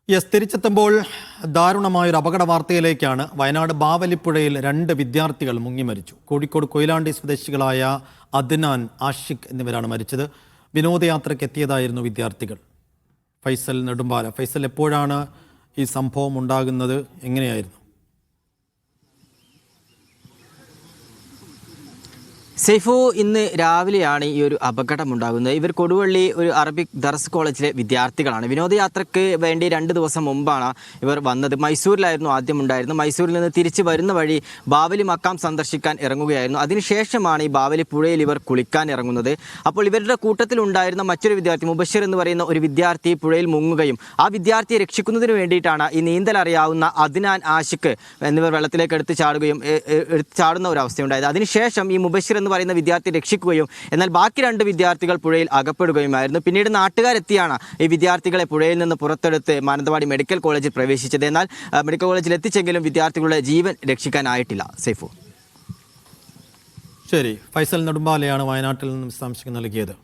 തിരിച്ചെത്തുമ്പോൾ ദാരുണമായൊരു അപകട വാർത്തയിലേക്കാണ്. വയനാട് ബാവലിപ്പുഴയിൽ 2 വിദ്യാർത്ഥികൾ മുങ്ങിമരിച്ചു. കോഴിക്കോട് കൊയിലാണ്ടി സ്വദേശികളായ അദ്നാൻ, ആഷിഖ് എന്നിവരാണ് മരിച്ചത്. വിനോദയാത്രയ്ക്ക് എത്തിയതായിരുന്നു വിദ്യാർത്ഥികൾ. ഫൈസൽ നെടുമ്പാല. ഫൈസൽ, എപ്പോഴാണ് ഈ സംഭവം ഉണ്ടാകുന്നത്? എങ്ങനെയായിരുന്നു? സെയ്ഫു, ഇന്ന് രാവിലെയാണ് ഈ ഒരു അപകടമുണ്ടാകുന്നത്. ഇവർ കൊടുവള്ളി ഒരു അറബിക് ദർസ് കോളേജിലെ വിദ്യാർത്ഥികളാണ്. വിനോദയാത്രയ്ക്ക് വേണ്ടി 2 ദിവസം മുമ്പാണ് ഇവർ വന്നത്. മൈസൂരിലായിരുന്നു ആദ്യം ഉണ്ടായിരുന്നത്. മൈസൂരിൽ നിന്ന് തിരിച്ച് വരുന്ന വഴി ബാവലി മക്കാം സന്ദർശിക്കാൻ ഇറങ്ങുകയായിരുന്നു. അതിനുശേഷമാണ് ഈ ബാവലി പുഴയിൽ ഇവർ കുളിക്കാൻ ഇറങ്ങുന്നത്. അപ്പോൾ ഇവരുടെ കൂട്ടത്തിലുണ്ടായിരുന്ന മറ്റൊരു വിദ്യാർത്ഥി, മുബഷിർ എന്ന് പറയുന്ന ഒരു വിദ്യാർത്ഥി പുഴയിൽ മുങ്ങുകയും ആ വിദ്യാർത്ഥിയെ രക്ഷിക്കുന്നതിന് വേണ്ടിയിട്ടാണ് ഈ നീന്തൽ അറിയാവുന്ന അദ്നാൻ, ആഷിഖ് എന്നിവർ വെള്ളത്തിലേക്ക് എടുത്ത് ചാടുന്ന ഒരു അവസ്ഥയുണ്ടായത്. അതിനുശേഷം ഈ മുബഷിർ എന്ന് പറയുന്ന വിദ്യാർത്ഥി രക്ഷിക്കുകയും എന്നാൽ ബാക്കി 2 വിദ്യാർത്ഥികൾ പുഴയിൽ അകപ്പെടുകയുമായിരുന്നു. പിന്നീട് നാട്ടുകാരെത്തിയാണ് ഈ വിദ്യാർത്ഥികളെ പുഴയിൽ നിന്ന് പുറത്തെടുത്ത് മാനന്തവാടി മെഡിക്കൽ കോളേജിൽ പ്രവേശിച്ചത്. എന്നാൽ മെഡിക്കൽ കോളേജിൽ എത്തിച്ചെങ്കിലും വിദ്യാർത്ഥികളുടെ ജീവൻ രക്ഷിക്കാനായിട്ടില്ല. സൈഫു. ശരി, ഫൈസൽ നെടുമ്പാലയാണ് വയനാട്ടിൽ നിന്നും വിശദാംശങ്ങൾ നൽകിയത്.